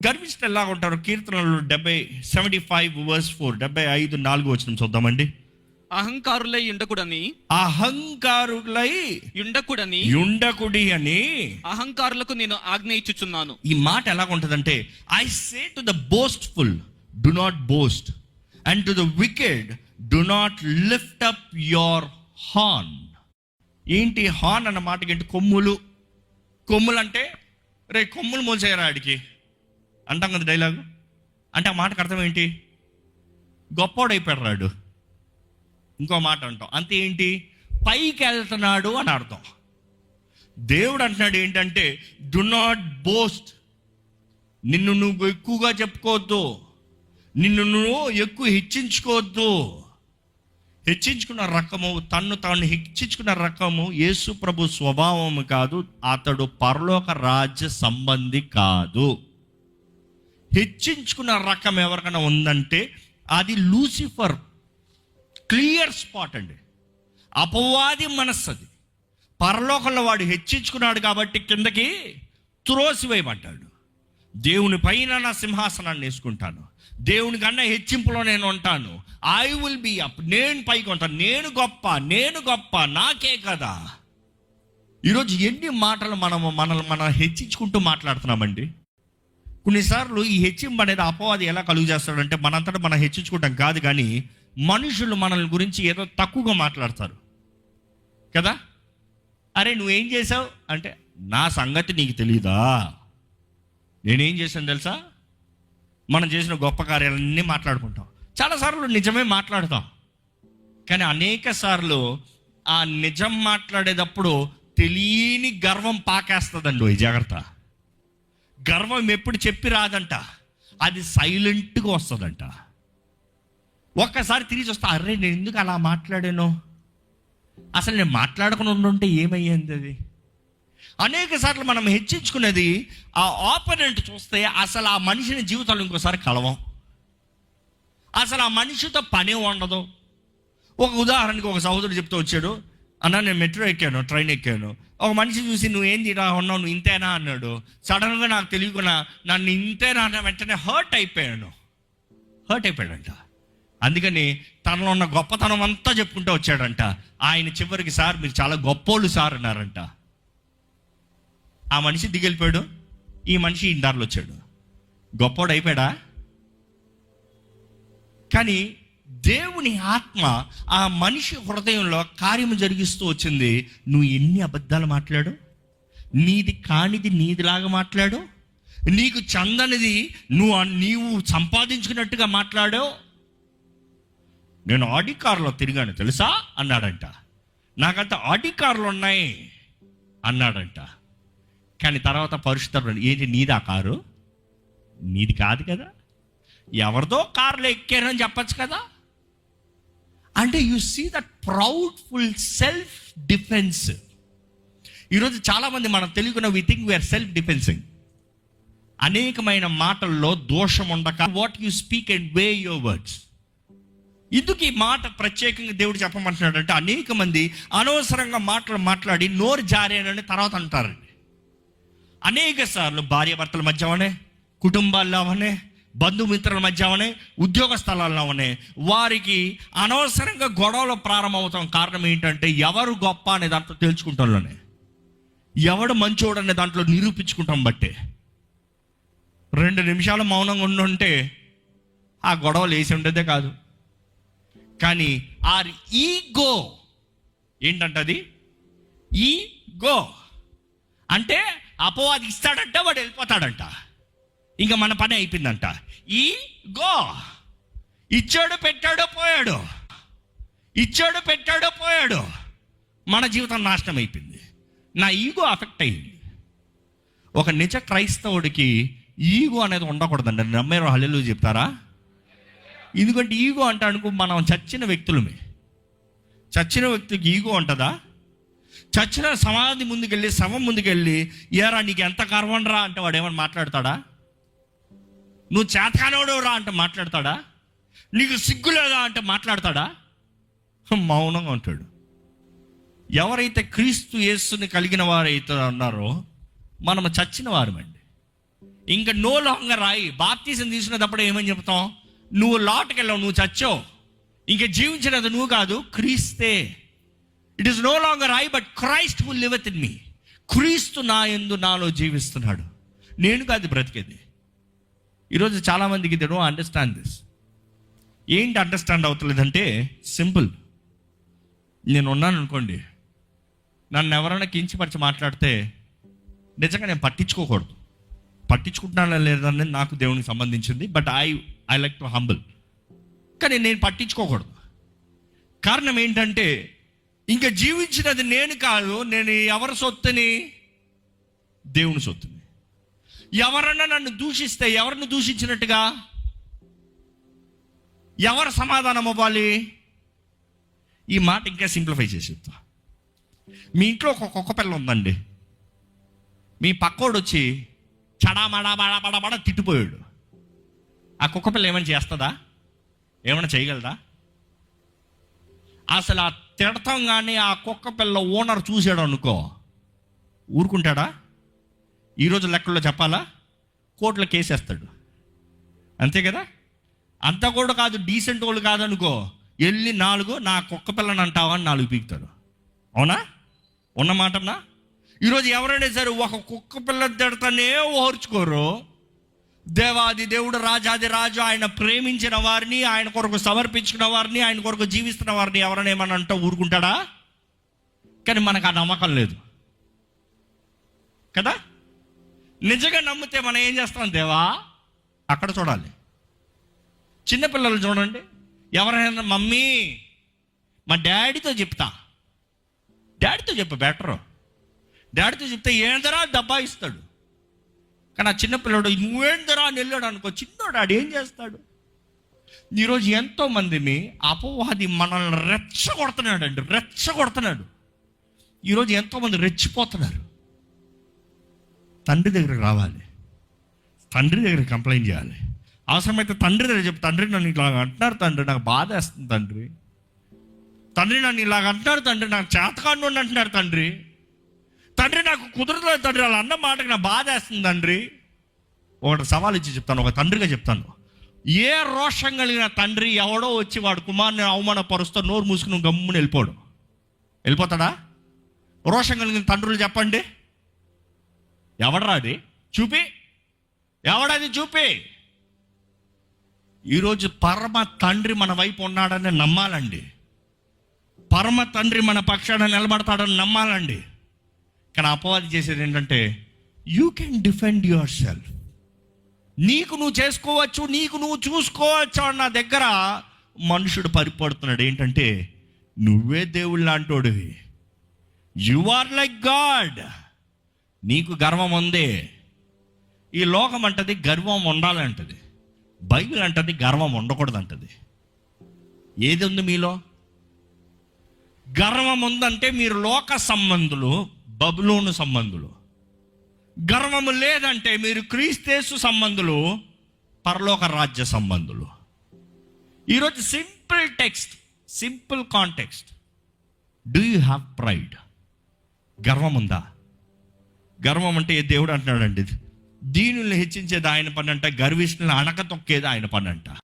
గర్విష్ఠులు ఎలా ఉంటారు? కీర్తనలు 75:4, 75:4 చూద్దామండి. అహంకారులై ఉండకూడని ఉండకుడి అని అహంకారులకు నేను ఆజ్ఞ ఇచ్చుచున్నాను. ఈ మాట ఎలా ఉంటుందంటే, I say to the boastful do not boast, and to the wicked do not lift up your horn. ఏంటి హార్న్ అన్న మాటకి ఏంటి? కొమ్ములు అంటే రే కొమ్ములు మోసేయరా ఆడికి అంటాం కదా డైలాగు. అంటే ఆ మాటకు అర్థం ఏంటి? గొప్పోడైపోయాడు రాడు. ఇంకో మాట అంటాం అంతే, ఏంటి? పైకి వెళ్తున్నాడు అని అర్థం. దేవుడు అంటున్నాడు ఏంటంటే, డు నాట్ బోస్ట్. నిన్ను నువ్వు ఎక్కువగా చెప్పుకోవద్దు, నిన్ను నువ్వు ఎక్కువ హెచ్చించుకోవద్దు. హెచ్చించుకున్న రకము, తాను హెచ్చించుకున్న రకము యేసు ప్రభు స్వభావము కాదు. అతడు పరలోక రాజ్య సంబంధి కాదు. హెచ్చించుకున్న రకం ఎవరికైనా ఉందంటే అది లూసిఫర్. క్లియర్ స్పాట్ అండి. అపవాది మనస్సు అది. పరలోకంలో వాడు హెచ్చించుకున్నాడు కాబట్టి కిందకి త్రోసివేయబడ్డాడు. దేవుని పైన నా సింహాసనాన్ని వేసుకుంటాను, దేవుని కన్నా హెచ్చింపులో నేను ఉంటాను, ఐ విల్ బీ అప్, నేను పైకి ఉంటాను, నేను గొప్ప నాకే కదా. ఈరోజు ఎన్ని మాటలు మనం హెచ్చించుకుంటూ మాట్లాడుతున్నామండి. కొన్నిసార్లు ఈ హెచ్చింపు అనేది అపవాది ఎలా కలుగు చేస్తాడంటే, మనంతటా మనం హెచ్చించుకుంటాం కాదు, కానీ మనుషులు మనల్ని గురించి ఏదో తక్కువగా మాట్లాడతారు కదా. అరే నువ్వేం చేసావు అంటే, నా సంగతి నీకు తెలీదా, నేనేం చేశాను తెలుసా. మనం చేసిన గొప్ప కార్యాలన్నీ మాట్లాడుకుంటాం. చాలాసార్లు నిజమే మాట్లాడతాం, కానీ అనేక సార్లు ఆ నిజం మాట్లాడేటప్పుడు తెలియని గర్వం పాకేస్తుందండి. జాగ్రత్త. గర్వం ఎప్పుడు చెప్పి రాదంట, అది సైలెంట్గా వస్తుందంట. ఒక్కసారి తిరిగి వస్తా, అరే నేను ఎందుకు అలా మాట్లాడాను, అసలు నేను మాట్లాడకుండా ఉంటే ఏమయ్యింది అది. అనేక సార్లు మనం హెచ్చించుకునేది ఆ ఆపోనెంట్ చూస్తే అసలు ఆ మనిషిని జీవితంలో ఇంకోసారి కలవం, అసలు ఆ మనిషితో పని ఉండదు. ఒక ఉదాహరణకి ఒక సహోదరుడు చెప్తూ వచ్చాడు, అన్న నేను మెట్రో ఎక్కాను, ట్రైన్ ఎక్కాను, ఒక మనిషి చూసి నువ్వేంది ఇలా ఉన్నావు, నువ్వు ఇంతేనా అన్నాడు. సడన్గా నాకు తెలియకుండా నన్ను ఇంతేనా అన్న వెంటనే హర్ట్ అయిపోయాడంట. అందుకని తనలో ఉన్న గొప్పతనం అంతా చెప్పుకుంటూ వచ్చాడంట. ఆయన చివరికి, సార్ మీరు చాలా గొప్పోళ్ళు సార్ అన్నారంట. ఆ మనిషి దిగెళ్ళిపోయాడు, ఈ మనిషి ఇందారులో వచ్చాడు. గొప్పోడు అయిపోయాడా? కానీ దేవుని ఆత్మ ఆ మనిషి హృదయంలో కార్యము జరిగిస్తూ వచ్చింది. నువ్వు ఎన్ని అబద్ధాలు మాట్లాడు, నీది కానిది నీదిలాగా మాట్లాడు, నీకు చందనిది నీవు సంపాదించుకున్నట్టుగా మాట్లాడావు. నేను ఆడి కారులో తిరిగాను తెలుసా అన్నాడంట. నాకంత ఆడి కార్లు ఉన్నాయి అన్నాడంట. కానీ తర్వాత పరిశుద్ధుడు, ఏంటి నీది ఆ కారు? నీది కాదు కదా, ఎవరిదో కారులో ఎక్కానని చెప్పచ్చు కదా. అంటే you see that proudful self defence. ఈరోజు చాలామంది మనం తెలియకుండా we think we are self defensing. అనేకమైన మాటల్లో దోషం ఉండక what you speak and way your words. ఇందుకు ఈ మాట ప్రత్యేకంగా దేవుడు చెప్పమంటున్నాడంటే, అనేక మంది అనవసరంగా మాట్లాడి నోరు జారేనని తర్వాత అంటారండి. అనేక సార్లు భార్యాభర్తల మధ్య అవనే, కుటుంబాల్లో అవనే, బంధుమిత్రుల మధ్య అవనే, ఉద్యోగ స్థలాల్లో అవనే, వారికి అనవసరంగా గొడవలు ప్రారంభమవుతాం. కారణం ఏంటంటే, ఎవరు గొప్ప అనే దాంట్లో తెలుసుకుంటాంలోనే, ఎవడు మంచోడు అనే దాంట్లో నిరూపించుకుంటాం బట్టే. 2 నిమిషాలు మౌనంగా ఉండుంటే ఆ గొడవలు వేసి ఉండేదే కాదు. కానీ ఆర్ ఈగో ఏంటంటది? ఈగో అంటే అపవాది ఇస్తాడంట, వాడు వెళ్ళిపోతాడంట, ఇంకా మన పని అయిపోయిందంట. ఈగో ఇచ్చాడు పెట్టాడో పోయాడు, మన జీవితం నాశనం అయిపోయింది. నా ఈగో అఫెక్ట్ అయ్యింది. ఒక నిజ క్రైస్తవుడికి ఈగో అనేది ఉండకూడదండి. నమ్మేరు హల్లెలూయా చెప్తారా? ఎందుకంటే ఈగో అంటే అనుకో, మనం చచ్చిన వ్యక్తులమే. చచ్చిన వ్యక్తికి ఈగో ఉంటుందా? చచ్చిన సమాధి ముందుకెళ్ళి, శవం ముందుకెళ్ళి, ఏరా నీకు ఎంత గర్వం రా అంటే వాడు ఏమన్నా మాట్లాడతాడా? నువ్వు చేతకానోడు రా అంటే మాట్లాడతాడా? నీకు సిగ్గు లేదా అంటే మాట్లాడతాడా? మౌనంగా ఉంటాడు. ఎవరైతే క్రీస్తు యేసుని కలిగిన వారైతే ఉన్నారో మనము చచ్చిన వారమండి. ఇంకా నో లాంగర్ రాయి. బాప్తీసం తీసుకునేటప్పుడు ఏమని చెప్తాం? నువ్వు లాట్కి వెళ్ళావు, నువ్వు చచ్చావు, ఇంకా జీవించినది నువ్వు కాదు, క్రీస్తే. It is no longer I but Christ who liveth in me. క్రీస్తు నా యందు నాలో జీవిస్తున్నాడు, నేను కాదు బ్రతికేది. ఈరోజు చాలామందికి దే డోంట్ అండర్స్టాండ్ దిస్. ఏంటి అండర్స్టాండ్ అవుతలేదంటే సింపుల్. నేను ఉన్నాను అనుకోండి, నన్ను ఎవరైనా కించపరిచి మాట్లాడితే నిజంగా నేను పట్టించుకోకూడదు. పట్టించుకుంటున్నానా లేదని నాకు దేవునికి సంబంధించింది, but I like to humble. కానీ నేను పట్టించుకోకూడదు. కారణం ఏంటంటే ఇంకా జీవించినది నేను కాదు, నేను ఎవరి సొత్తుని? దేవుని సొత్తుని. ఎవరన్నా నన్ను దూషిస్తే ఎవరిని దూషించినట్టుగా? ఎవరు సమాధానం అవ్వాలి? ఈ మాట ఇంకా సింప్లిఫై చేసి చెప్తా. మీ ఇంట్లో ఒక కుక్క పిల్ల ఉందండి, మీ పక్కోడు వచ్చి చడామడా బడా బడా బడా తిట్టిపోయాడు. ఆ కుక్క పిల్ల ఏమైనా చేస్తుందా? ఏమైనా చేయగలదా? అసలు ఆ తిడతాం కానీ ఆ కుక్క పిల్ల ఓనర్ చూసాడు అనుకో, ఊరుకుంటాడా? ఈరోజు లెక్కల్లో చెప్పాలా, కోర్టులో కేసేస్తాడు. అంతే కదా? అంతా కూడా కాదు, డీసెంట్ వాళ్ళు కాదనుకో, వెళ్ళి నా కుక్క పిల్లని అంటావా అని 4 పీకుతాడు. అవునా? ఉన్నమాటన్నా? ఈరోజు ఎవరైనా సరే ఒక కుక్క పిల్ల తిడతానే ఓర్చుకోరు. దేవాది దేవుడు, రాజాది రాజు, ఆయన ప్రేమించిన వారిని, ఆయన కొరకు సమర్పించుకున్న వారిని, ఆయన కొరకు జీవిస్తున్న వారిని ఎవరైనా ఏమన్నా అంటే ఊరుకుంటాడా? కానీ మనకు ఆ నమ్మకం లేదు కదా. నిజంగా నమ్మితే మనం ఏం చేస్తాం? దేవా అక్కడ చూడాలి. చిన్నపిల్లలు చూడండి, ఎవరైనా మమ్మీ మా డాడీతో చెప్తా, డాడీతో చెప్పు బెటరు. డాడీతో చెప్తే ఏందరా డబ్బా ఇస్తాడు. కానీ ఆ చిన్నపిల్లడు నువ్వేందరా అని వెళ్ళాడు అనుకో, చిన్నోడు ఆడు ఏం చేస్తాడు? ఈరోజు ఎంతోమంది అపవాది మనల్ని రెచ్చగొడుతున్నాడు. ఈరోజు ఎంతోమంది రెచ్చిపోతున్నారు. తండ్రి దగ్గరికి రావాలి, తండ్రి దగ్గర కంప్లైంట్ చేయాలి. అవసరమైతే తండ్రి దగ్గర చెప్పు, తండ్రి నన్ను ఇలాగ అంటున్నారు తండ్రి, నాకు బాధ వేస్తుంది తండ్రి. తండ్రి నన్ను ఇలాగ అంటున్నారు తండ్రి, నాకు చేతకాండు అంటున్నారు తండ్రి. తండ్రి నాకు కుదరలేదు తండ్రి, అలా అన్న మాటకి నాకు బాధ వేస్తుంది తండ్రి. ఒకటి సవాల్ ఇచ్చి చెప్తాను, ఒక తండ్రిగా చెప్తాను. ఏ రోషం కలిగిన తండ్రి ఎవడో వచ్చి వాడు కుమారుని అవమానపరుస్తూ నోరు మూసుకుని గమ్ముని వెళ్ళిపోతాడా? రోషం కలిగిన తండ్రులు చెప్పండి, ఎవడరాది? ఎవడది చూపి. ఈరోజు పరమ తండ్రి మన వైపు ఉన్నాడని నమ్మాలండి. పరమ తండ్రి మన పక్షాన నిలబడతాడని నమ్మాలండి. కానీ అపవాది చేసేది ఏంటంటే, you can defend your self. నీకు నువ్వు చేసుకోవచ్చు, నీకు నువ్వు చూసుకోవచ్చు అన్న దగ్గర మనుషుడు పరిపడుతున్నాడు. ఏంటంటే, నువ్వే దేవుళ్ళు లాంటోడివి, యు ఆర్ లైక్ గాడ్. నీకు గర్వం ఉంది. ఈ లోకం అంటది గర్వం ఉండాలంటది, బైబిల్ అంటది గర్వం ఉండకూడదు అంటది. ఏది ఉంది మీలో? గర్వం ఉందంటే మీరు లోక సంబంధులు, బబులోను సంబంధులు. గర్వము లేదంటే మీరు క్రీస్తేసు సంబంధులు, పరలోక రాజ్య సంబంధులు. ఈరోజు simple text, simple context. Do you have pride? గర్వం ఉందా? గర్వం అంటే దేవుడు అంటున్నాడండి, దీనుల్ని హెచ్చించేది ఆయన పని అంట, గర్విష్ఠులను అణక తొక్కేది ఆయన పని అంట.